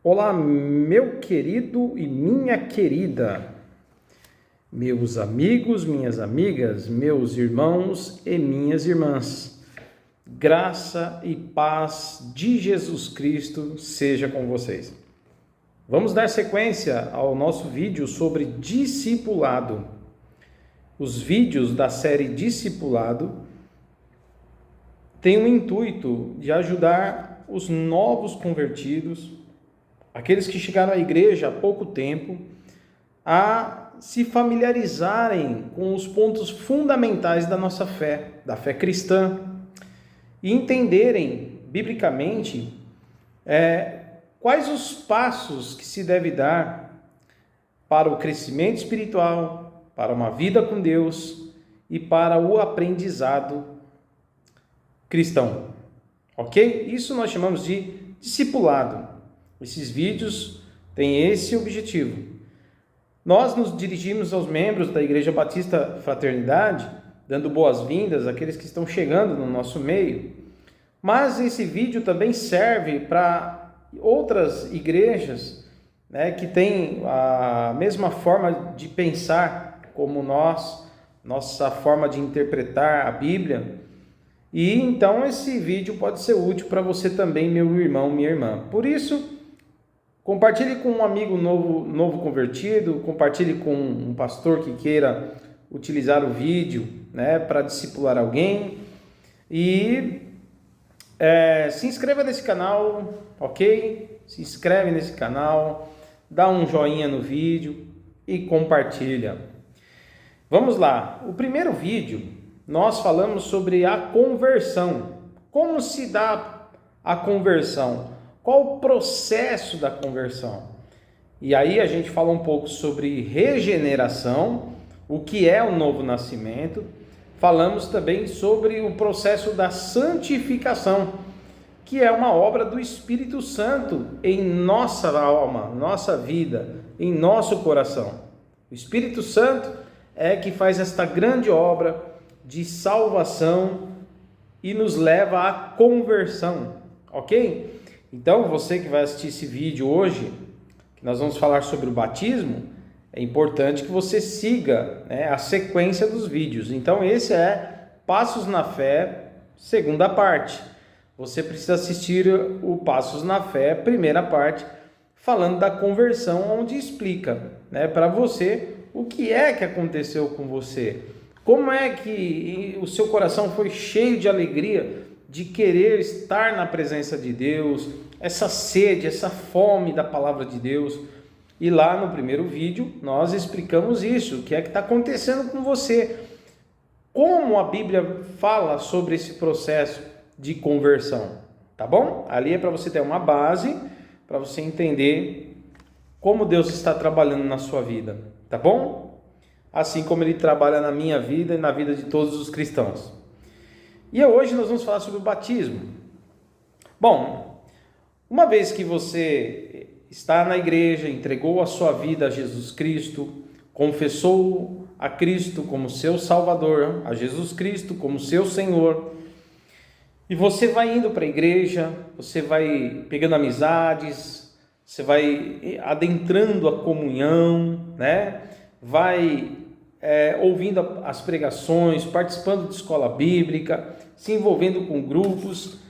Olá, meu querido e minha querida, meus amigos, minhas amigas, meus irmãos e minhas irmãs. Graça e paz de Jesus Cristo seja com vocês. Vamos dar sequência ao nosso vídeo sobre discipulado. Os vídeos da série Discipulado têm o intuito de ajudar os novos convertidos, aqueles que chegaram à igreja há pouco tempo, a se familiarizarem com os pontos fundamentais da nossa fé, da fé cristã, e entenderem, biblicamente, quais os passos que se deve dar para o crescimento espiritual, para uma vida com Deus e para o aprendizado cristão. Ok? Isso nós chamamos de discipulado. Esses vídeos têm esse objetivo. Nós nos dirigimos aos membros da Igreja Batista Fraternidade, dando boas-vindas àqueles que estão chegando no nosso meio, mas esse vídeo também serve para outras igrejas, que têm a mesma forma de pensar como nós, nossa forma de interpretar a Bíblia, e então esse vídeo pode ser útil para você também, meu irmão, minha irmã. Por isso, compartilhe com um amigo novo convertido, compartilhe com um pastor que queira utilizar o vídeo, para discipular alguém. E se inscreva nesse canal, ok? Se inscreve nesse canal, dá um joinha no vídeo e compartilha. Vamos lá, o primeiro vídeo nós falamos sobre a conversão. Como se dá a conversão? Qual o processo da conversão? E aí a gente fala um pouco sobre regeneração, o que é o novo nascimento. Falamos também sobre o processo da santificação, que é uma obra do Espírito Santo em nossa alma, nossa vida, em nosso coração. O Espírito Santo é que faz esta grande obra de salvação e nos leva à conversão, ok? Então, você que vai assistir esse vídeo hoje, que nós vamos falar sobre o batismo, é importante que você siga a sequência dos vídeos. Então, esse é Passos na Fé, segunda parte. Você precisa assistir o Passos na Fé, primeira parte, falando da conversão, onde explica para você o que é que aconteceu com você. Como é que o seu coração foi cheio de alegria de querer estar na presença de Deus, essa sede, essa fome da palavra de Deus. E lá no primeiro vídeo nós explicamos isso, o que é que está acontecendo com você, como a Bíblia fala sobre esse processo de conversão, tá bom? Ali é para você ter uma base, para você entender como Deus está trabalhando na sua vida, tá bom? Assim como Ele trabalha na minha vida e na vida de todos os cristãos. E hoje nós vamos falar sobre o batismo. Bom, uma vez que você está na igreja, entregou a sua vida a Jesus Cristo, confessou a Cristo como seu Salvador, a Jesus Cristo como seu Senhor, e você vai indo para a igreja, você vai pegando amizades, você vai adentrando a comunhão, vai ouvindo as pregações, participando de escola bíblica, se envolvendo com grupos.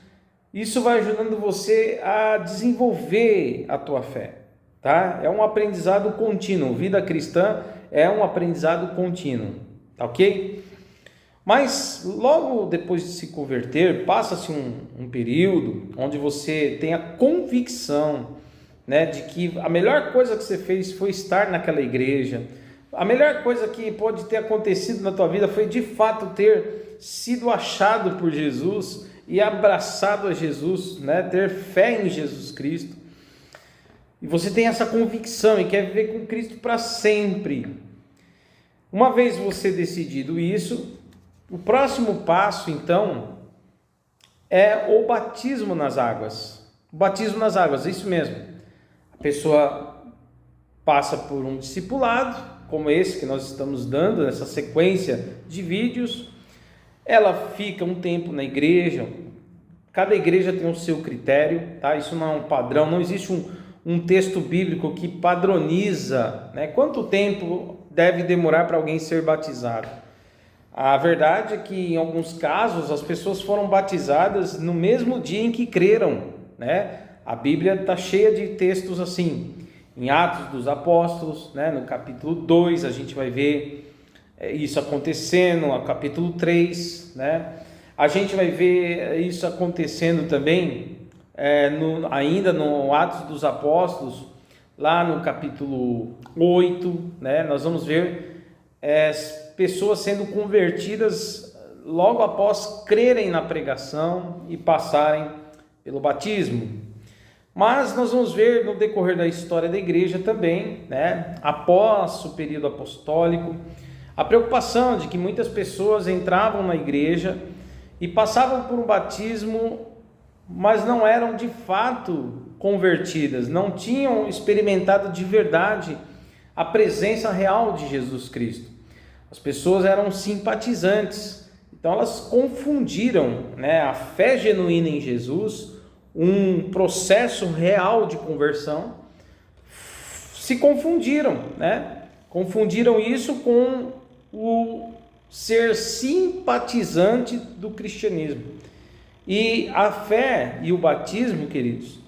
Isso vai ajudando você a desenvolver a tua fé, tá? É um aprendizado contínuo. Vida cristã é um aprendizado contínuo, tá ok? Mas logo depois de se converter, passa-se um período onde você tem a convicção, de que a melhor coisa que você fez foi estar naquela igreja. A melhor coisa que pode ter acontecido na tua vida foi de fato ter sido achado por Jesus e abraçado a Jesus, ter fé em Jesus Cristo. E você tem essa convicção e quer viver com Cristo para sempre. Uma vez você decidido isso, o próximo passo então é o batismo nas águas. O batismo nas águas, é isso mesmo. A pessoa passa por um discipulado, como esse que nós estamos dando, nessa sequência de vídeos. Ela fica um tempo na igreja, cada igreja tem o seu critério, tá? Isso não é um padrão, não existe um texto bíblico que padroniza, né, quanto tempo deve demorar para alguém ser batizado. A verdade é que em alguns casos as pessoas foram batizadas no mesmo dia em que creram, né? A Bíblia está cheia de textos assim. Em Atos dos Apóstolos, né, no capítulo 2, a gente vai ver isso acontecendo, no capítulo 3, né? A gente vai ver isso acontecendo também ainda no Atos dos Apóstolos, lá no capítulo 8, né? Nós vamos ver pessoas sendo convertidas logo após crerem na pregação e passarem pelo batismo. Mas nós vamos ver no decorrer da história da igreja também, né, após o período apostólico, a preocupação de que muitas pessoas entravam na igreja e passavam por um batismo, mas não eram de fato convertidas, não tinham experimentado de verdade a presença real de Jesus Cristo. As pessoas eram simpatizantes, então elas confundiram, né, a fé genuína em Jesus, um processo real de conversão, se confundiram, né? Confundiram isso com o ser simpatizante do cristianismo. E a fé e o batismo, queridos,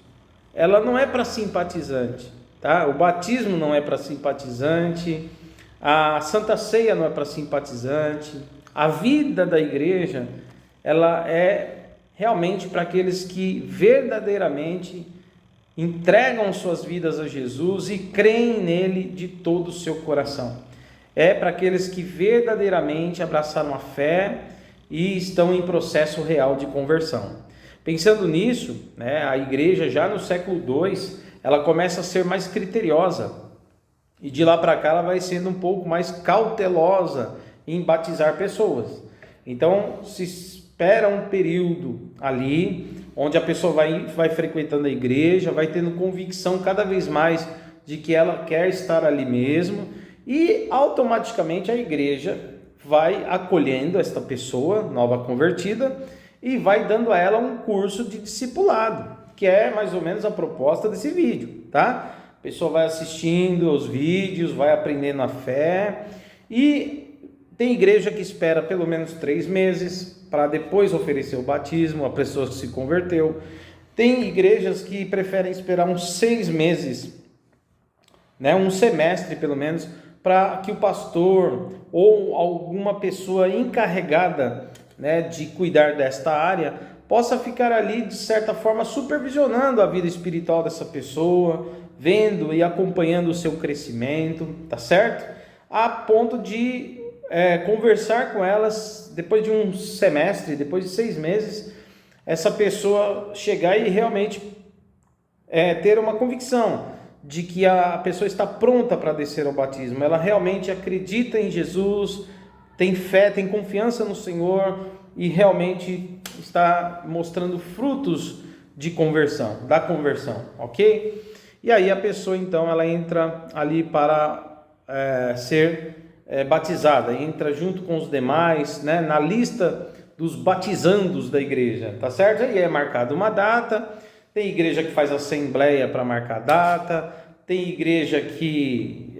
ela não é para simpatizante, tá? O batismo não é para simpatizante, a Santa Ceia não é para simpatizante, a vida da igreja, ela é realmente para aqueles que verdadeiramente entregam suas vidas a Jesus e creem nele de todo o seu coração. É para aqueles que verdadeiramente abraçaram a fé e estão em processo real de conversão. Pensando nisso, né, a igreja já no século II, ela começa a ser mais criteriosa e de lá para cá ela vai sendo um pouco mais cautelosa em batizar pessoas. Então se espera um período ali, onde a pessoa vai frequentando a igreja, vai tendo convicção cada vez mais de que ela quer estar ali mesmo, e automaticamente a igreja vai acolhendo esta pessoa nova convertida e vai dando a ela um curso de discipulado, que é mais ou menos a proposta desse vídeo, tá? A pessoa vai assistindo os vídeos, vai aprendendo a fé, e tem igreja que espera pelo menos 3 meses para depois oferecer o batismo a pessoa que se converteu. Tem igrejas que preferem esperar uns 6 meses, né, um semestre pelo menos, para que o pastor ou alguma pessoa encarregada, né, de cuidar desta área possa ficar ali de certa forma supervisionando a vida espiritual dessa pessoa, vendo e acompanhando o seu crescimento, tá certo? A ponto de conversar com elas depois de um semestre, depois de 6 meses, essa pessoa chegar e realmente ter uma convicção de que a pessoa está pronta para descer ao batismo, ela realmente acredita em Jesus, tem fé, tem confiança no Senhor e realmente está mostrando frutos de conversão, da conversão, ok? E aí a pessoa então ela entra ali para ser batizada, entra junto com os demais, né, na lista dos batizandos da igreja, tá certo? Aí é marcada uma data, tem igreja que faz assembleia para marcar a data, tem igreja que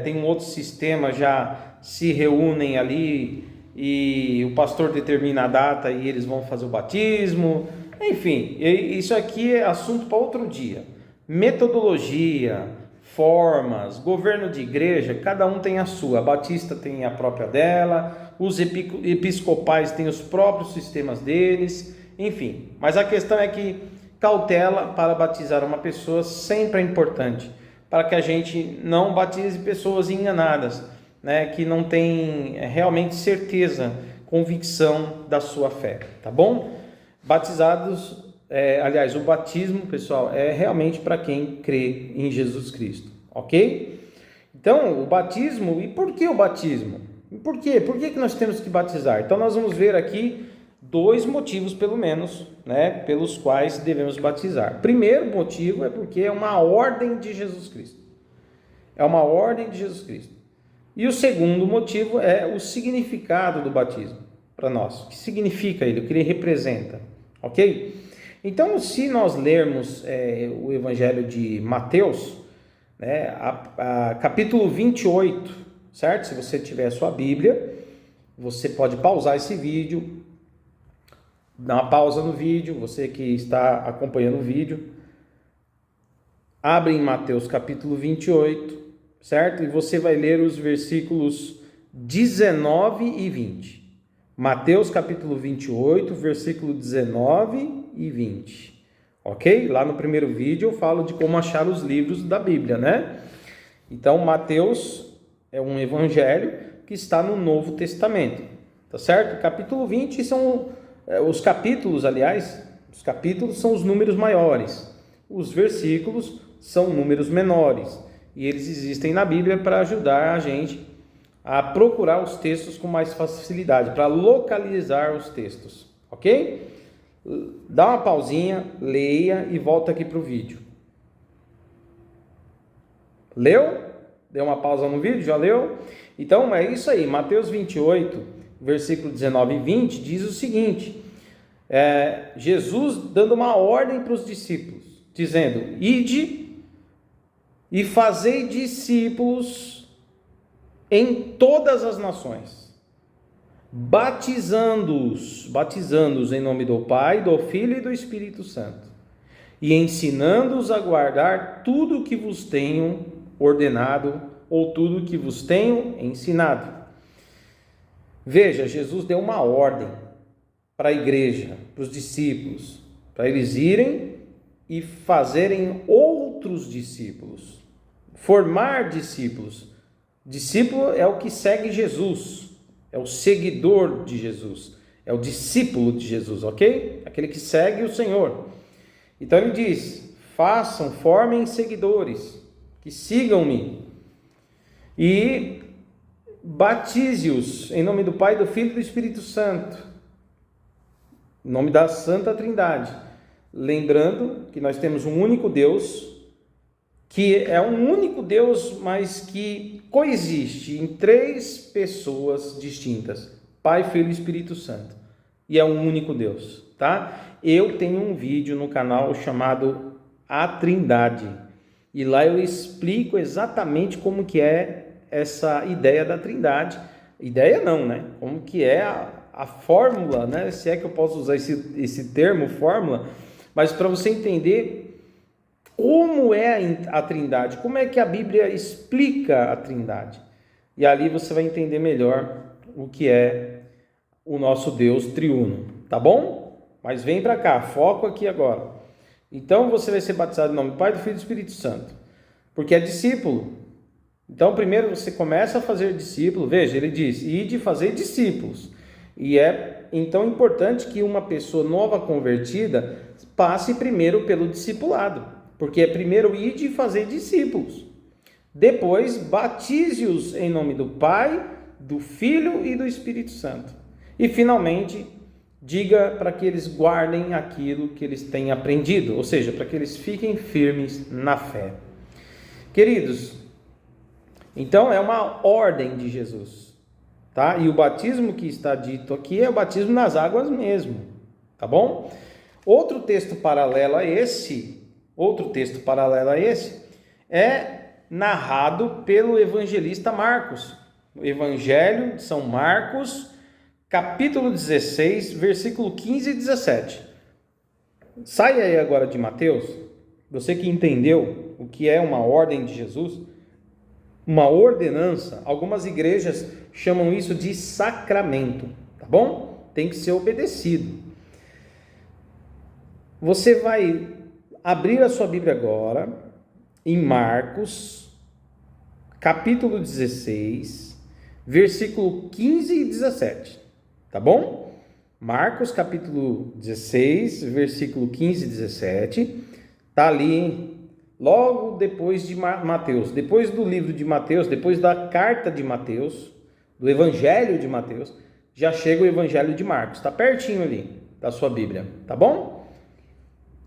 tem um outro sistema, já se reúnem ali e o pastor determina a data e eles vão fazer o batismo, enfim, isso aqui é assunto para outro dia. Metodologia, formas, governo de igreja, cada um tem a sua. A Batista tem a própria dela, os episcopais têm os próprios sistemas deles, enfim. Mas a questão é que cautela para batizar uma pessoa sempre é importante, para que a gente não batize pessoas enganadas, né, que não tem realmente certeza, convicção da sua fé, tá bom? Batizados, aliás, o batismo, pessoal, é realmente para quem crê em Jesus Cristo, ok? Então, o batismo, e por que o batismo? Por quê? Por que nós temos que batizar? Então, nós vamos ver aqui 2 motivos, pelo menos, né, pelos quais devemos batizar. Primeiro motivo é porque é uma ordem de Jesus Cristo. É uma ordem de Jesus Cristo. E o segundo motivo é o significado do batismo para nós. O que significa ele? O que ele representa? Ok? Então, se nós lermos o Evangelho de Mateus, né, capítulo 28, certo? Se você tiver a sua Bíblia, você pode pausar esse vídeo, dar uma pausa no vídeo, você que está acompanhando o vídeo, abre em Mateus capítulo 28, certo? E você vai ler os versículos 19 e 20. Mateus capítulo 28, versículo 19 e 20. Ok? Lá no primeiro vídeo eu falo de como achar os livros da Bíblia, né? Então, Mateus é um evangelho que está no Novo Testamento, tá certo? Capítulo 20 são os capítulos, aliás, os capítulos são os números maiores. Os versículos são números menores. E eles existem na Bíblia para ajudar a gente a procurar os textos com mais facilidade, para localizar os textos, ok? Dá uma pausinha, leia e volta aqui para o vídeo. Leu? Deu uma pausa no vídeo? Já leu? Então é isso aí, Mateus 28, versículo 19 e 20 diz o seguinte, Jesus dando uma ordem para os discípulos, dizendo, ide e fazei discípulos em todas as nações, batizando-os em nome do Pai, do Filho e do Espírito Santo, e ensinando-os a guardar tudo o que vos tenho ordenado, ou tudo o que vos tenho ensinado. Veja, Jesus deu uma ordem para a igreja, para os discípulos, para eles irem e fazerem outros discípulos, formar discípulos. Discípulo é o que segue Jesus, é o seguidor de Jesus, é o discípulo de Jesus, ok? Aquele que segue o Senhor. Então ele diz, formem seguidores, que sigam-me, e batize-os em nome do Pai, do Filho e do Espírito Santo, em nome da Santa Trindade. Lembrando que nós temos um único Deus, que é um único Deus, mas que coexiste em três pessoas distintas, Pai, Filho e Espírito Santo, e é um único Deus, tá? Eu tenho um vídeo no canal chamado A Trindade, e lá eu explico exatamente como que é essa ideia da Trindade, ideia não, né? Como que é a fórmula, né? Se é que eu posso usar esse termo, fórmula, mas para você entender como é a Trindade, como é que a Bíblia explica a Trindade. E ali você vai entender melhor o que é o nosso Deus triuno, tá bom? Mas vem para cá, foco aqui agora. Então você vai ser batizado em nome do Pai, do Filho e do Espírito Santo, porque é discípulo. Então primeiro você começa a fazer discípulo, veja, ele diz, ide fazer discípulos. E é então importante que uma pessoa nova convertida passe primeiro pelo discipulado. Porque é primeiro ide e fazer discípulos. Depois, batize-os em nome do Pai, do Filho e do Espírito Santo. E, finalmente, diga para que eles guardem aquilo que eles têm aprendido. Ou seja, para que eles fiquem firmes na fé. Queridos, então é uma ordem de Jesus. Tá? E o batismo que está dito aqui é o batismo nas águas mesmo. Tá bom? Outro texto paralelo a esse é narrado pelo evangelista Marcos. O Evangelho de São Marcos, capítulo 16, versículo 15 e 17. Sai aí agora de Mateus, você que entendeu o que é uma ordem de Jesus, uma ordenança. Algumas igrejas chamam isso de sacramento, tá bom? Tem que ser obedecido. Você vai abrir a sua Bíblia agora em Marcos, capítulo 16, versículo 15 e 17, tá bom? Marcos, capítulo 16, versículo 15 e 17, tá ali, logo depois de Mateus, depois do livro de Mateus, depois da carta de Mateus, do Evangelho de Mateus, já chega o Evangelho de Marcos, tá pertinho ali da sua Bíblia, tá bom?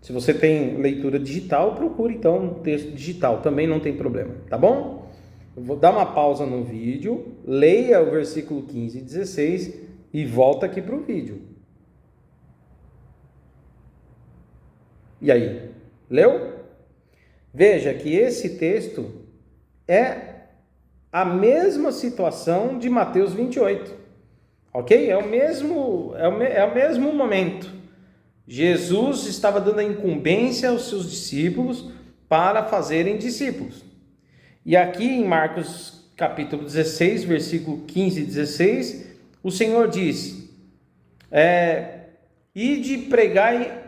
Se você tem leitura digital, procure então um texto digital, também não tem problema, tá bom? Eu vou dar uma pausa no vídeo, leia o versículo 15 e 16 e volta aqui para o vídeo. E aí, leu? Veja que esse texto é a mesma situação de Mateus 28, ok? É o mesmo momento. Jesus estava dando a incumbência aos seus discípulos para fazerem discípulos. E aqui em Marcos capítulo 16, versículo 15 e 16, o Senhor diz, ide pregai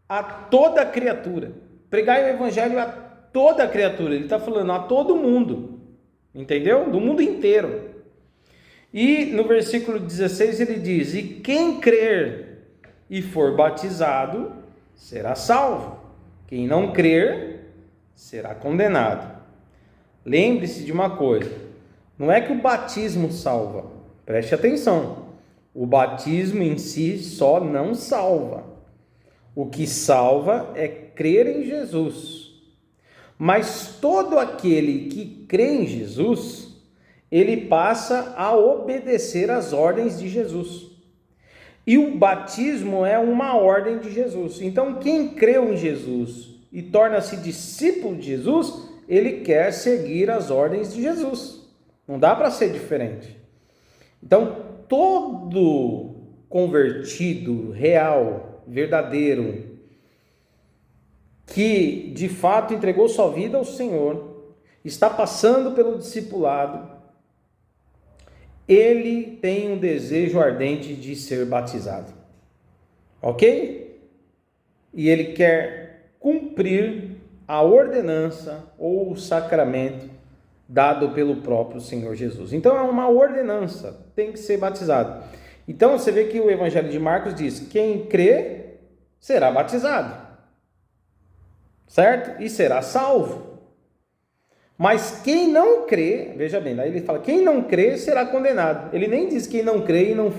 a toda criatura. Pregai o evangelho a toda criatura. Ele está falando a todo mundo. Entendeu? Do mundo inteiro. E no versículo 16 ele diz, e quem crer e for batizado, será salvo. Quem não crer, será condenado. Lembre-se de uma coisa, não é que o batismo salva. Preste atenção. O batismo em si só não salva. O que salva é crer em Jesus. Mas todo aquele que crê em Jesus, ele passa a obedecer às ordens de Jesus. E o batismo é uma ordem de Jesus. Então, quem creu em Jesus e torna-se discípulo de Jesus, ele quer seguir as ordens de Jesus. Não dá para ser diferente. Então, todo convertido real, verdadeiro, que de fato entregou sua vida ao Senhor, está passando pelo discipulado, ele tem um desejo ardente de ser batizado, ok? E ele quer cumprir a ordenança ou o sacramento dado pelo próprio Senhor Jesus. Então é uma ordenança, tem que ser batizado. Então você vê que o Evangelho de Marcos diz, quem crê será batizado. Certo? E será salvo. Mas quem não crê, veja bem, daí ele fala, quem não crê será condenado. Ele nem diz quem não crê e não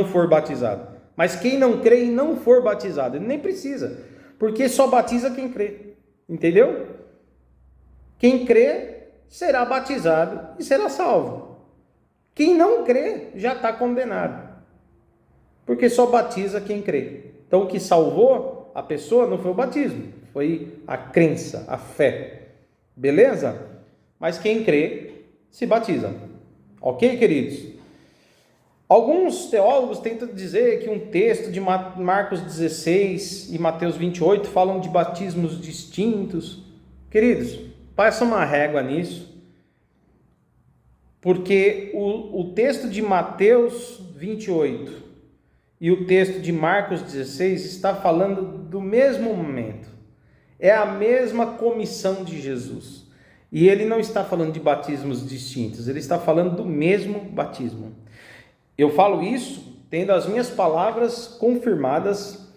for batizado. Mas quem não crê e não for batizado, ele nem precisa, porque só batiza quem crê. Entendeu? Quem crê será batizado e será salvo. Quem não crê já está condenado, porque só batiza quem crê. Então o que salvou a pessoa não foi o batismo, foi a crença, a fé. Beleza? Mas quem crê, se batiza. Ok, queridos? Alguns teólogos tentam dizer que um texto de Marcos 16 e Mateus 28 falam de batismos distintos. Queridos, passa uma régua nisso, porque o texto de Mateus 28 e o texto de Marcos 16 está falando do mesmo momento. É a mesma comissão de Jesus. E ele não está falando de batismos distintos, ele está falando do mesmo batismo. Eu falo isso tendo as minhas palavras confirmadas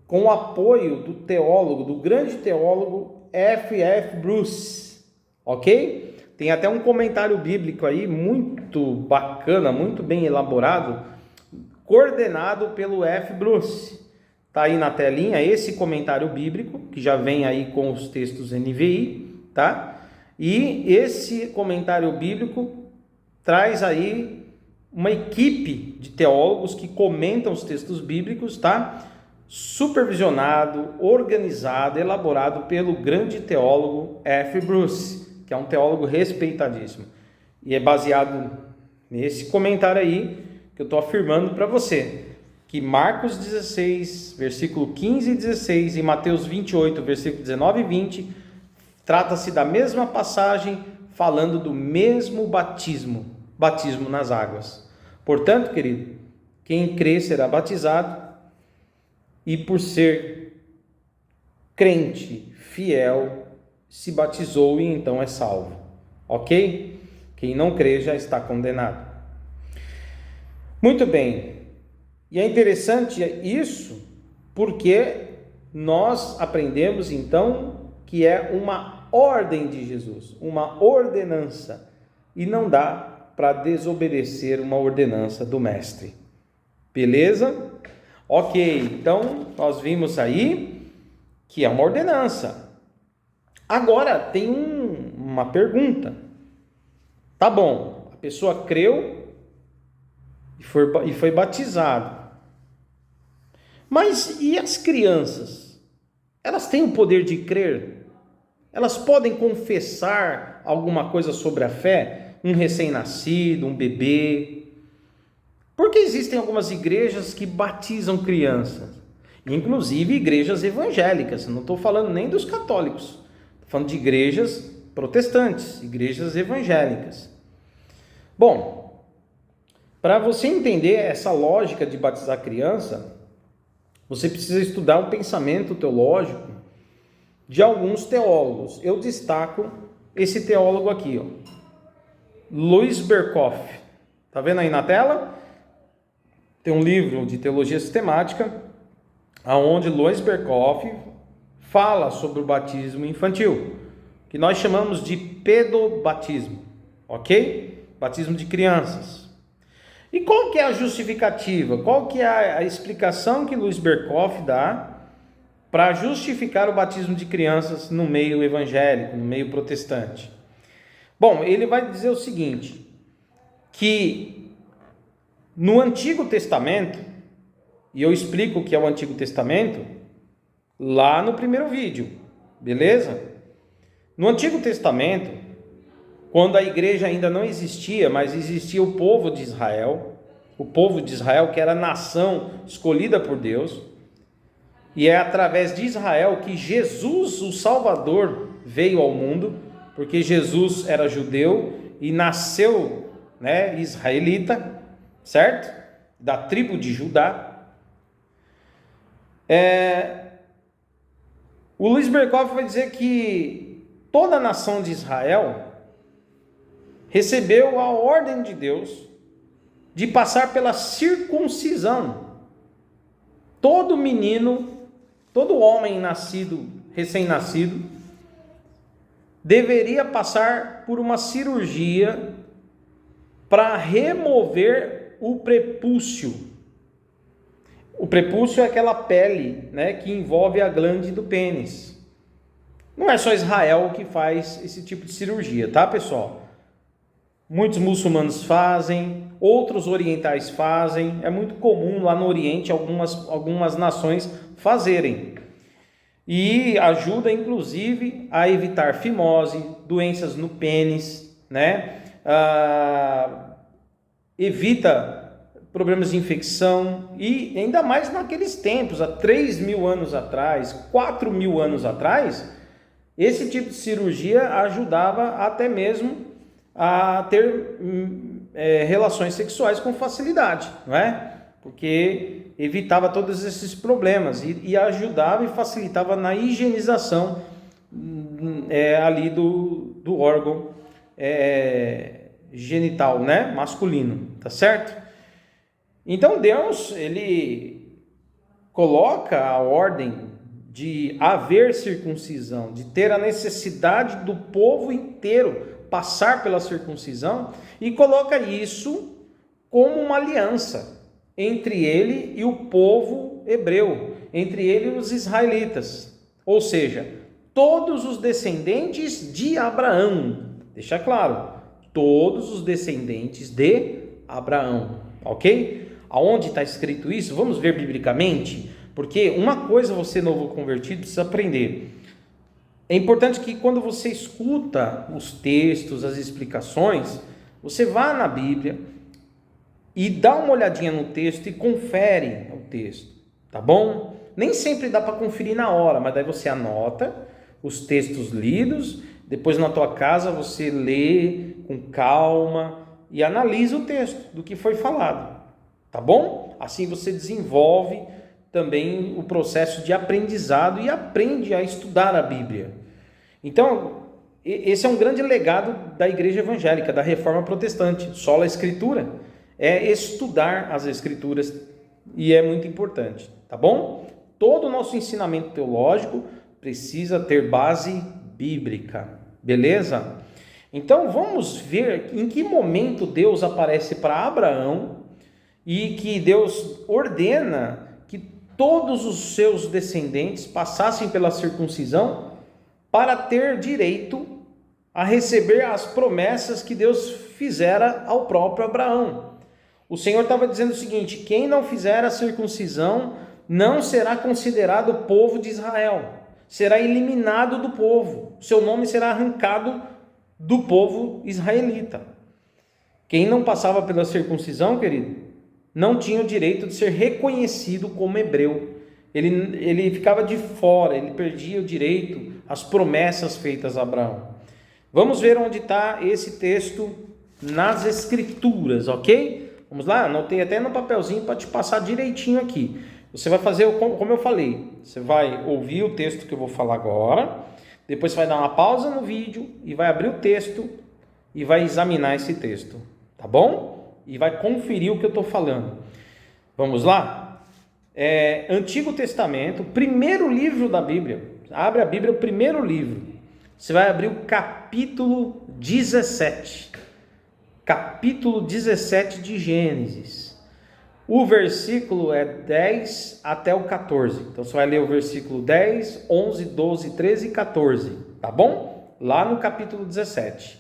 com o apoio do teólogo, do grande teólogo F.F. Bruce, ok? Tem até um comentário bíblico aí muito bacana, muito bem elaborado, coordenado pelo F. Bruce. Está aí na telinha esse comentário bíblico, que já vem aí com os textos NVI, tá? E esse comentário bíblico traz aí uma equipe de teólogos que comentam os textos bíblicos, tá? Supervisionado, organizado, elaborado pelo grande teólogo F. Bruce, que é um teólogo respeitadíssimo. E é baseado nesse comentário aí que eu estou afirmando para você, que Marcos 16, versículo 15 e 16 e Mateus 28, versículo 19 e 20, trata-se da mesma passagem, falando do mesmo batismo nas águas. Portanto, querido, quem crê será batizado, e por ser crente, fiel, se batizou e então é salvo. Ok? Quem não crê já está condenado. Muito bem. E é interessante isso, porque nós aprendemos então que é uma ordem de Jesus, uma ordenança, e não dá para desobedecer uma ordenança do mestre. Beleza? Ok, então nós vimos aí que é uma ordenança. Agora tem uma pergunta. Tá bom, a pessoa creu e foi batizado. Mas e as crianças? Elas têm o poder de crer? Elas podem confessar alguma coisa sobre a fé? Um recém-nascido, um bebê? Porque existem algumas igrejas que batizam crianças, inclusive igrejas evangélicas, não estou falando nem dos católicos, estou falando de igrejas protestantes, igrejas evangélicas. Bom, para você entender essa lógica de batizar criança, você precisa estudar o pensamento teológico de alguns teólogos. Eu destaco esse teólogo aqui, ó, Louis Berkhof. Tá vendo aí na tela? Tem um livro de teologia sistemática, aonde Louis Berkhof fala sobre o batismo infantil, que nós chamamos de pedobatismo, ok? Batismo de crianças. E qual que é a justificativa? Qual que é a explicação que Louis Berkhof dá para justificar o batismo de crianças no meio evangélico, no meio protestante? Bom, ele vai dizer o seguinte, que no Antigo Testamento, e eu explico o que é o Antigo Testamento lá no primeiro vídeo, beleza? No Antigo Testamento, quando a igreja ainda não existia, mas existia o povo de Israel que era a nação escolhida por Deus, e é através de Israel que Jesus, o Salvador, veio ao mundo, porque Jesus era judeu e nasceu, israelita, certo? Da tribo de Judá. O Louis Berkhof vai dizer que toda a nação de Israel recebeu a ordem de Deus de passar pela circuncisão. Todo menino, todo homem nascido, recém-nascido, deveria passar por uma cirurgia para remover o prepúcio. O prepúcio é aquela pele, que envolve a glande do pênis. Não é só Israel que faz esse tipo de cirurgia, tá, pessoal? Muitos muçulmanos fazem, outros orientais fazem. É muito comum lá no Oriente algumas nações fazerem. E ajuda, inclusive, a evitar fimose, doenças no pênis, evita problemas de infecção, e ainda mais naqueles tempos, há 3.000 anos atrás, 4.000 anos atrás, esse tipo de cirurgia ajudava até mesmo a ter relações sexuais com facilidade, não é? Porque evitava todos esses problemas e ajudava e facilitava na higienização ali do órgão genital, masculino, tá certo? Então Deus, ele coloca a ordem de haver circuncisão, de ter a necessidade do povo inteiro passar pela circuncisão, e coloca isso como uma aliança entre ele e o povo hebreu, entre ele e os israelitas, ou seja, todos os descendentes de Abraão, deixa claro, todos os descendentes de Abraão, ok? Aonde está escrito isso? Vamos ver biblicamente, porque uma coisa você novo convertido precisa aprender. É importante que quando você escuta os textos, as explicações, você vá na Bíblia e dá uma olhadinha no texto e confere o texto, tá bom? Nem sempre dá para conferir na hora, mas daí você anota os textos lidos, depois na tua casa você lê com calma e analisa o texto do que foi falado, tá bom? Assim você desenvolve também o processo de aprendizado e aprende a estudar a Bíblia. Então, esse é um grande legado da igreja evangélica, da reforma protestante. Sola Escritura é estudar as Escrituras, e é muito importante, tá bom? Todo o nosso ensinamento teológico precisa ter base bíblica, beleza? Então vamos ver em que momento Deus aparece para Abraão e que Deus ordena que todos os seus descendentes passassem pela circuncisão para ter direito a receber as promessas que Deus fizera ao próprio Abraão. O Senhor estava dizendo o seguinte: quem não fizer a circuncisão não será considerado povo de Israel. será eliminado do povo, seu nome será arrancado do povo israelita. Quem não passava pela circuncisão, querido, não tinha o direito de ser reconhecido como hebreu. Ele ficava de fora, ele perdia o direito às promessas feitas a Abraão. Vamos ver onde está esse texto nas Escrituras, ok? Vamos lá, anotei até no papelzinho para te passar direitinho aqui. Você vai fazer como eu falei, você vai ouvir o texto que eu vou falar agora, depois você vai dar uma pausa no vídeo e vai abrir o texto e vai examinar esse texto, tá bom? E vai conferir o que eu estou falando. Vamos lá? Antigo Testamento, primeiro livro da Bíblia. Abre a Bíblia, o primeiro livro. Você vai abrir o capítulo 17. Capítulo 17 de Gênesis. O versículo é 10 até o 14. Então você vai ler o versículo 10, 11, 12, 13 e 14. Tá bom? Lá no capítulo 17.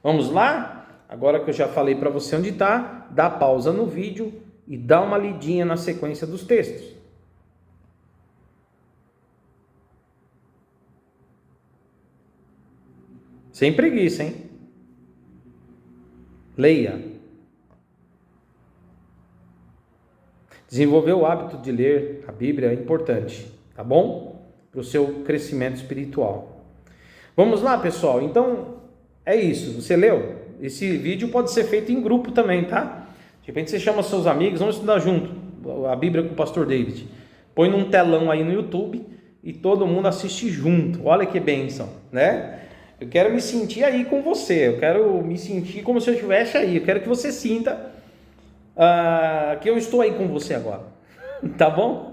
Vamos lá? Agora que eu já falei para você onde está, dá pausa no vídeo e dá uma lidinha na sequência dos textos. Sem preguiça, hein? Leia. Desenvolver o hábito de ler a Bíblia é importante, tá bom? Para o seu crescimento espiritual. Vamos lá, pessoal? Então, é isso. Você leu? Esse vídeo pode ser feito em grupo também, tá? De repente você chama seus amigos, vamos estudar junto a Bíblia com o pastor David. Põe num telão aí no YouTube e todo mundo assiste junto. Olha que bênção, né? Eu quero me sentir aí com você, eu quero me sentir como se eu estivesse aí, eu quero que você sinta que eu estou aí com você agora, tá bom?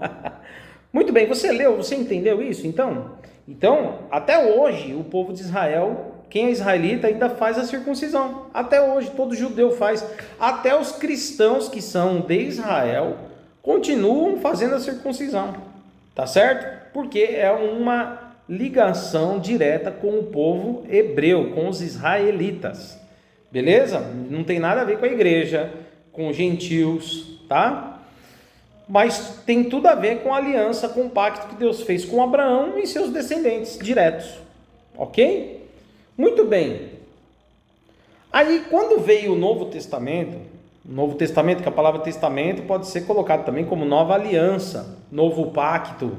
Muito bem, você leu, você entendeu isso então? Então, até hoje, o povo de Israel, quem é israelita ainda faz a circuncisão, até hoje, todo judeu faz, até os cristãos que são de Israel, continuam fazendo a circuncisão, tá certo? Porque é uma ligação direta com o povo hebreu, com os israelitas, beleza? Não tem nada a ver com a igreja, com os gentios, tá? Mas tem tudo a ver com a aliança, com o pacto que Deus fez com Abraão e seus descendentes diretos, ok? Muito bem. Aí quando veio o Novo Testamento, que a palavra testamento pode ser colocado também como nova aliança, novo pacto.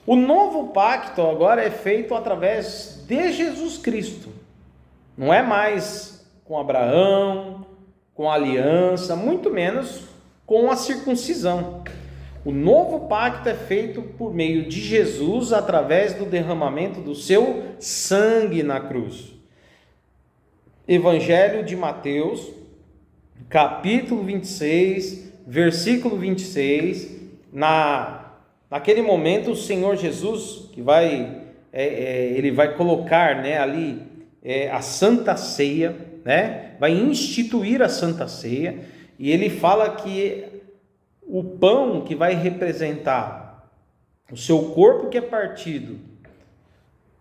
O novo pacto agora é feito através de Jesus Cristo. Não é mais com Abraão, com a aliança, muito menos com a circuncisão. O novo pacto é feito por meio de Jesus através do derramamento do seu sangue na cruz. Evangelho de Mateus, capítulo 26, versículo 26, naquele momento, o Senhor Jesus, que ele vai colocar, né, ali a Santa Ceia, né, vai instituir a Santa Ceia, e ele fala que o pão que vai representar o seu corpo que é partido,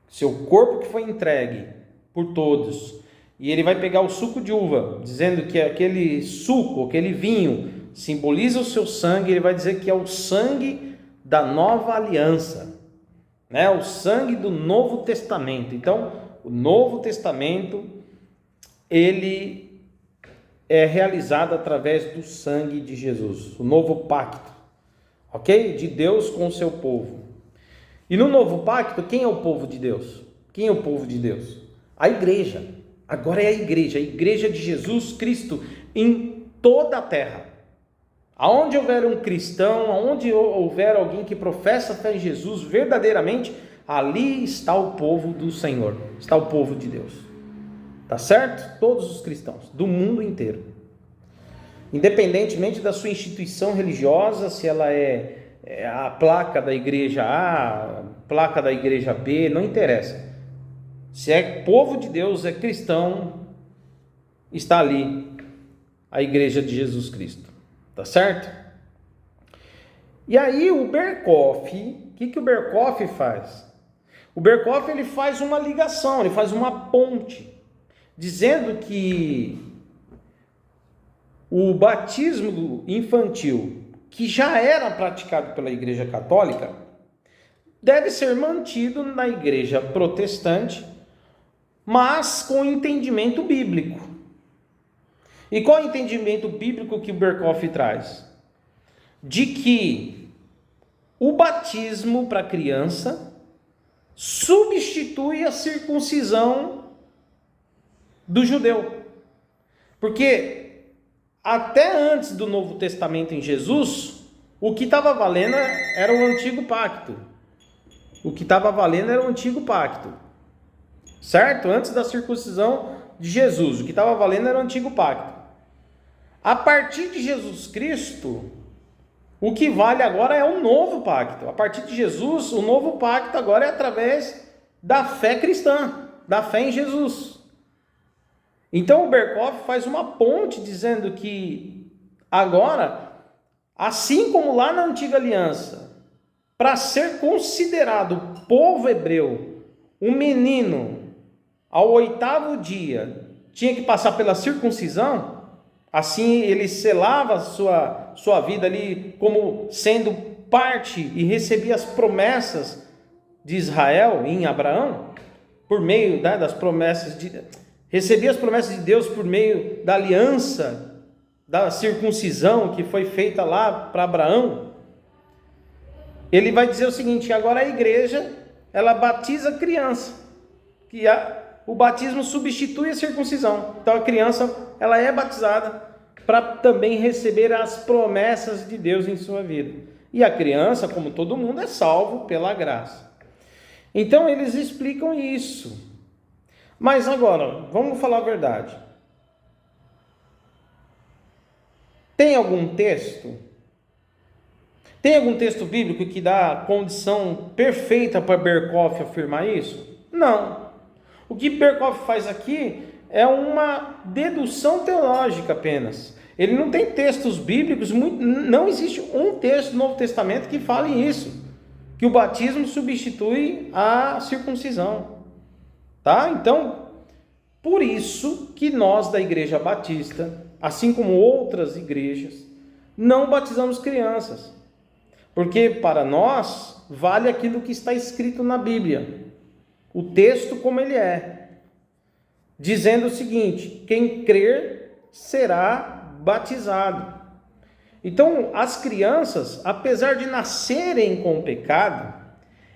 seu corpo que foi entregue por todos, e ele vai pegar o suco de uva, dizendo que aquele suco, aquele vinho, simboliza o seu sangue, ele vai dizer que é o sangue da nova aliança, né? O sangue do Novo Testamento. Então, o Novo Testamento, ele é realizado através do sangue de Jesus, o novo pacto, ok? De Deus com o seu povo. E no novo pacto, quem é o povo de Deus? Quem é o povo de Deus? A igreja. Agora é a igreja de Jesus Cristo em toda a terra. Aonde houver um cristão, aonde houver alguém que professa fé em Jesus verdadeiramente, ali está o povo do Senhor, está o povo de Deus. Tá certo? Todos os cristãos do mundo inteiro. Independentemente da sua instituição religiosa, se ela é a placa da igreja A, a placa da igreja B, não interessa. Se é povo de Deus, é cristão, está ali a igreja de Jesus Cristo. Tá certo? E aí o Berkoff, o que o Berkoff faz? O Berkoff, ele faz uma ligação, ele faz uma ponte, dizendo que o batismo infantil, que já era praticado pela Igreja Católica, deve ser mantido na igreja protestante, mas com entendimento bíblico. E qual é o entendimento bíblico que o Berkhof traz? De que o batismo para criança substitui a circuncisão do judeu. Porque até antes do Novo Testamento em Jesus, o que estava valendo era o antigo pacto. O que estava valendo era o antigo pacto. Certo? Antes da circuncisão de Jesus, o que estava valendo era o antigo pacto. A partir de Jesus Cristo, o que vale agora é o novo pacto. A partir de Jesus, o novo pacto agora é através da fé cristã, da fé em Jesus. Então o Berkhof faz uma ponte dizendo que agora, assim como lá na antiga aliança, para ser considerado povo hebreu, um menino ao 8º dia tinha que passar pela circuncisão, assim ele selava a sua vida ali como sendo parte e recebia as promessas de Israel em Abraão, por meio das promessas recebia as promessas de Deus por meio da aliança, da circuncisão que foi feita lá para Abraão. Ele vai dizer o seguinte: agora a igreja, ela batiza a criança, o batismo substitui a circuncisão. Então a criança, ela é batizada para também receber as promessas de Deus em sua vida. E a criança, como todo mundo, é salvo pela graça. Então eles explicam isso. Mas agora, vamos falar a verdade. Tem algum texto bíblico que dá a condição perfeita para Berkhof afirmar isso? Não. O que Berkhof faz aqui é uma dedução teológica apenas. Ele não tem textos bíblicos, não existe um texto do Novo Testamento que fale isso, que o batismo substitui a circuncisão. Tá? Então, por isso que nós da Igreja Batista, assim como outras igrejas, não batizamos crianças. Porque para nós vale aquilo que está escrito na Bíblia, o texto como ele é, dizendo o seguinte: quem crer será batizado. Então, as crianças, apesar de nascerem com o pecado,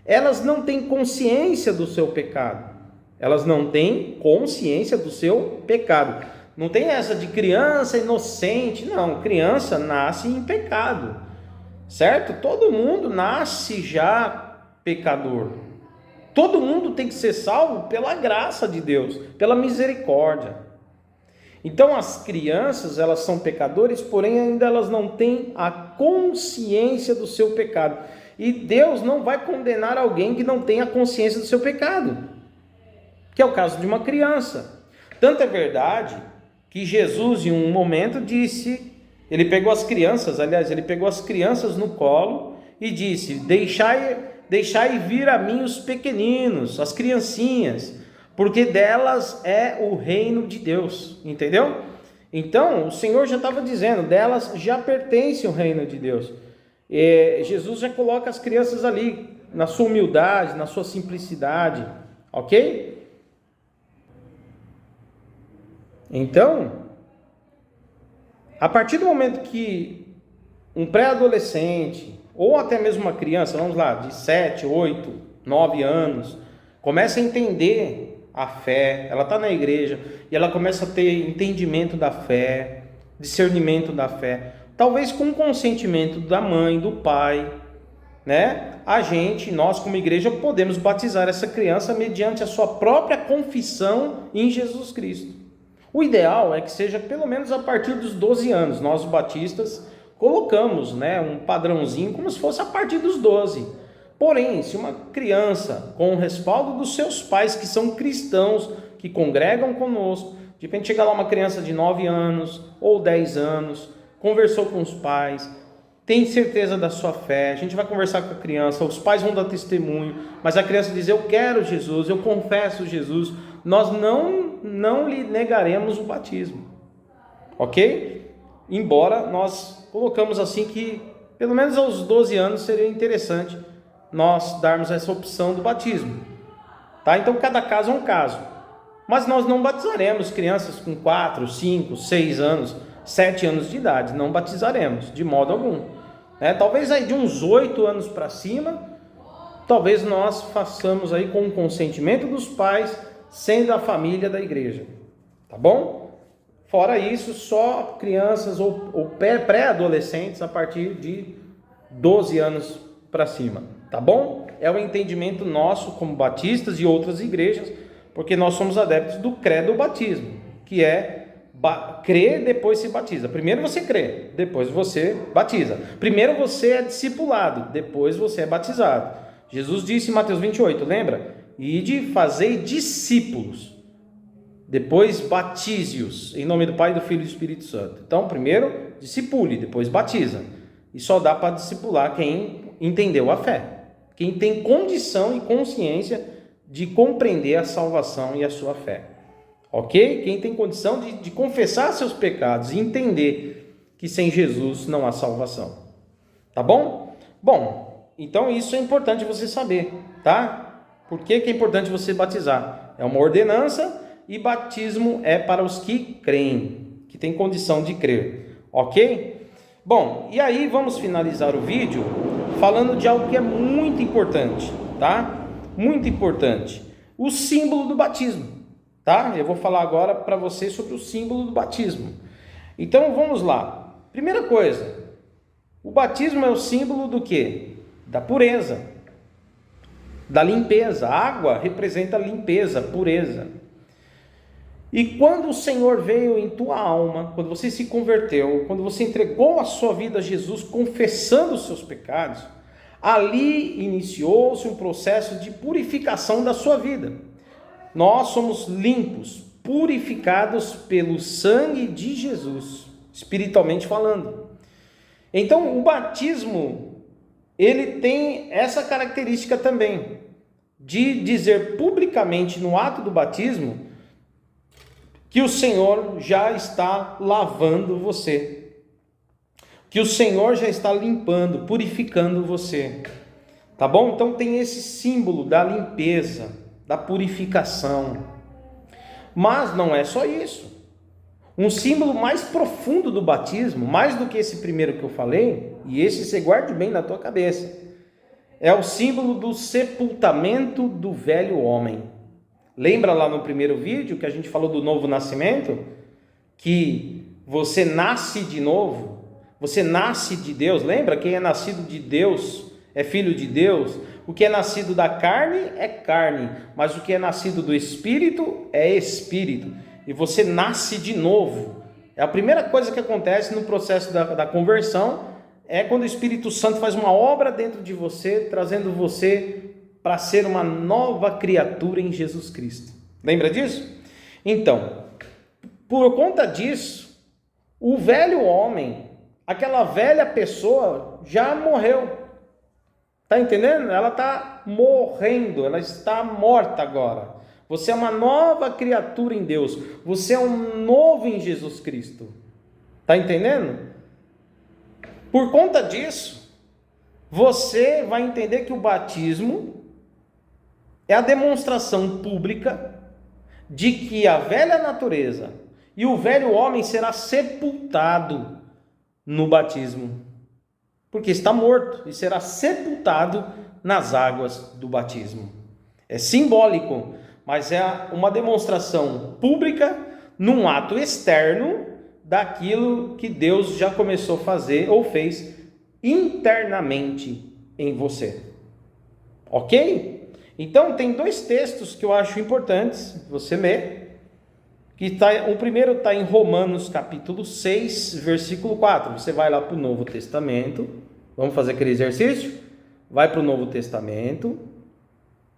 elas não têm consciência do seu pecado. Elas não têm consciência do seu pecado. Não tem essa de criança inocente. Não, criança nasce em pecado. Certo? Todo mundo nasce já pecador. Todo mundo tem que ser salvo pela graça de Deus, pela misericórdia. Então as crianças, elas são pecadores, porém ainda elas não têm a consciência do seu pecado. E Deus não vai condenar alguém que não tenha consciência do seu pecado, que é o caso de uma criança. Tanto é verdade que Jesus em um momento disse, ele pegou as crianças no colo e disse: deixai vir a mim os pequeninos, as criancinhas, porque delas é o reino de Deus, entendeu? Então, o Senhor já estava dizendo, delas já pertence o reino de Deus. Jesus já coloca as crianças ali, na sua humildade, na sua simplicidade, ok? Então, a partir do momento que um pré-adolescente, ou até mesmo uma criança, vamos lá, de 7, 8, 9 anos, começa a entender a fé, ela está na igreja, e ela começa a ter entendimento da fé, discernimento da fé, talvez com o consentimento da mãe, do pai, né? Nós como igreja, podemos batizar essa criança mediante a sua própria confissão em Jesus Cristo. O ideal é que seja pelo menos a partir dos 12 anos. Nós, batistas, colocamos, né, um padrãozinho como se fosse a partir dos 12. Porém, se uma criança, com o respaldo dos seus pais, que são cristãos, que congregam conosco, de repente chega lá uma criança de 9 anos ou 10 anos, conversou com os pais, tem certeza da sua fé, a gente vai conversar com a criança, os pais vão dar testemunho, mas a criança diz: eu quero Jesus, eu confesso Jesus, nós não lhe negaremos o batismo, ok? Embora nós colocamos assim que, pelo menos aos 12 anos, seria interessante nós darmos essa opção do batismo, tá? Então cada caso é um caso, mas nós não batizaremos crianças com 4, 5, 6 anos, 7 anos de idade, não batizaremos de modo algum, né? Talvez aí de uns 8 anos para cima, talvez nós façamos aí com o consentimento dos pais, sendo a família da igreja, tá bom? Fora isso, só crianças ou pré-adolescentes a partir de 12 anos para cima, tá bom? É o entendimento nosso como batistas e outras igrejas, porque nós somos adeptos do credo batismo, que é crer, depois se batiza. Primeiro você crê, depois você batiza. Primeiro você é discipulado, depois você é batizado. Jesus disse em Mateus 28, lembra? Ide, fazei discípulos, depois batize-os, em nome do Pai, do Filho e do Espírito Santo. Então, primeiro discipule, depois batiza. E só dá para discipular quem entendeu a fé, quem tem condição e consciência de compreender a salvação e a sua fé. Ok? Quem tem condição de confessar seus pecados e entender que sem Jesus não há salvação. Tá bom? Bom, então isso é importante você saber, tá? Por que é importante você batizar? É uma ordenança e batismo é para os que creem, que têm condição de crer. Ok? Bom, e aí vamos finalizar o vídeo falando de algo que é muito importante, tá? Muito importante. O símbolo do batismo, tá? Eu vou falar agora para você sobre o símbolo do batismo. Então vamos lá. Primeira coisa, o batismo é o símbolo do quê? Da pureza, da limpeza. A água representa limpeza, pureza. E quando o Senhor veio em tua alma, quando você se converteu, quando você entregou a sua vida a Jesus, confessando os seus pecados, ali iniciou-se um processo de purificação da sua vida. Nós somos limpos, purificados pelo sangue de Jesus, espiritualmente falando. Então, o batismo, ele tem essa característica também, de dizer publicamente no ato do batismo, que o Senhor já está lavando você, que o Senhor já está limpando, purificando você, tá bom? Então tem esse símbolo da limpeza, da purificação, mas não é só isso. Um símbolo mais profundo do batismo, mais do que esse primeiro que eu falei, e esse você guarde bem na tua cabeça, é o símbolo do sepultamento do velho homem. Lembra lá no primeiro vídeo que a gente falou do novo nascimento? Que você nasce de novo, você nasce de Deus. Lembra? Quem é nascido de Deus é filho de Deus. O que é nascido da carne é carne, mas o que é nascido do Espírito é Espírito. E você nasce de novo. É a primeira coisa que acontece no processo da conversão, é quando o Espírito Santo faz uma obra dentro de você, trazendo você para ser uma nova criatura em Jesus Cristo. Lembra disso? Então, por conta disso, o velho homem, aquela velha pessoa já morreu. Está entendendo? Ela está morrendo, ela está morta agora. Você é uma nova criatura em Deus. Você é um novo em Jesus Cristo. Está entendendo? Por conta disso, você vai entender que o batismo é a demonstração pública de que a velha natureza e o velho homem será sepultado no batismo, porque está morto e será sepultado nas águas do batismo. É simbólico, mas é uma demonstração pública num ato externo daquilo que Deus já começou a fazer ou fez internamente em você. Ok? Então, tem dois textos que eu acho importantes você ler. O primeiro está em Romanos capítulo 6, versículo 4. Você vai lá para o Novo Testamento. Vamos fazer aquele exercício? Vai para o Novo Testamento.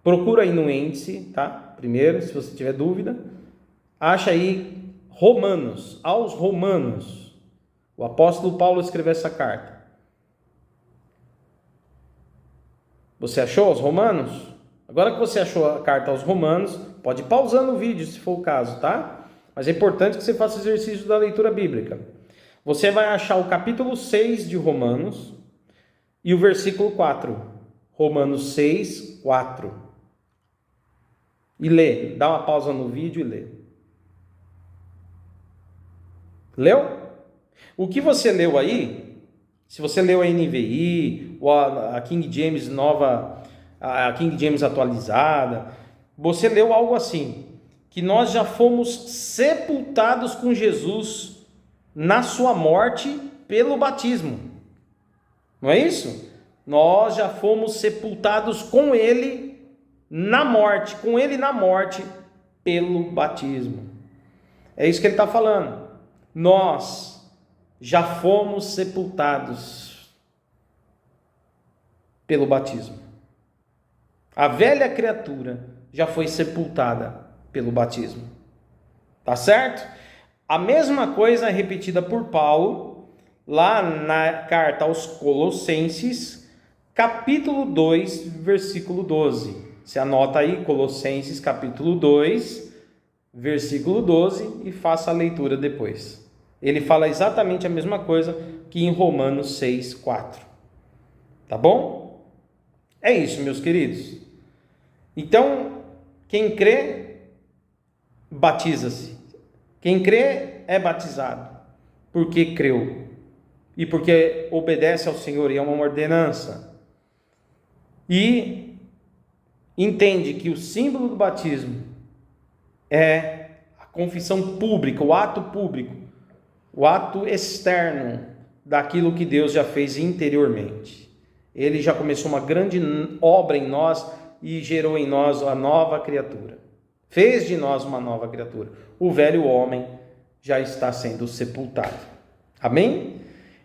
Procura aí no índice, tá? Primeiro, se você tiver dúvida. Acha aí Romanos, aos Romanos. O apóstolo Paulo escreveu essa carta. Você achou aos Romanos? Agora que você achou a carta aos Romanos, pode ir pausando o vídeo se for o caso, tá? Mas é importante que você faça o exercício da leitura bíblica. Você vai achar o capítulo 6 de Romanos e o versículo 4. Romanos 6, 4. E lê, dá uma pausa no vídeo e lê. Leu? O que você leu aí, se você leu a NVI, ou a King James nova, a King James atualizada, você leu algo assim, que nós já fomos sepultados com Jesus na sua morte pelo batismo. Não é isso? Nós já fomos sepultados com ele na morte, pelo batismo. É isso que ele está falando. Nós já fomos sepultados pelo batismo. A velha criatura já foi sepultada pelo batismo. Tá certo? A mesma coisa é repetida por Paulo lá na carta aos Colossenses, capítulo 2, versículo 12. Você anota aí, Colossenses, capítulo 2, versículo 12, e faça a leitura depois. Ele fala exatamente a mesma coisa que em Romanos 6, 4. Tá bom? É isso, meus queridos. Então, quem crê, batiza-se. Quem crê é batizado, porque creu. E porque obedece ao Senhor, e é uma ordenança. E entende que o símbolo do batismo é a confissão pública, o ato público, o ato externo daquilo que Deus já fez interiormente. Ele já começou uma grande obra em nós e gerou em nós a nova criatura. Fez de nós uma nova criatura. O velho homem já está sendo sepultado. Amém?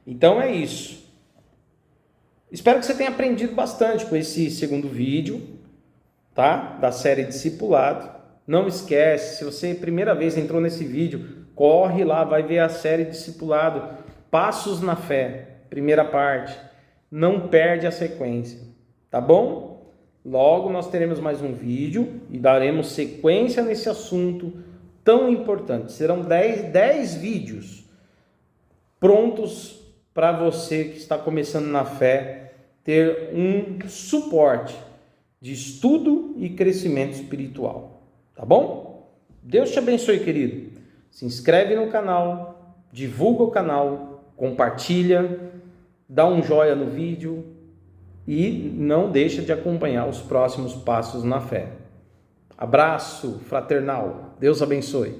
Então é isso. Espero que você tenha aprendido bastante com esse segundo vídeo, tá? Da série Discipulado. Não esquece, se você primeira vez entrou nesse vídeo, corre lá, vai ver a série Discipulado, Passos na Fé, primeira parte. Não perde a sequência, tá bom? Logo nós teremos mais um vídeo e daremos sequência nesse assunto tão importante. Serão 10 vídeos prontos para você que está começando na fé ter um suporte de estudo e crescimento espiritual, tá bom? Deus te abençoe, querido. Se inscreve no canal, divulga o canal, compartilha, dá um joinha no vídeo e não deixa de acompanhar os próximos passos na fé. Abraço fraternal. Deus abençoe.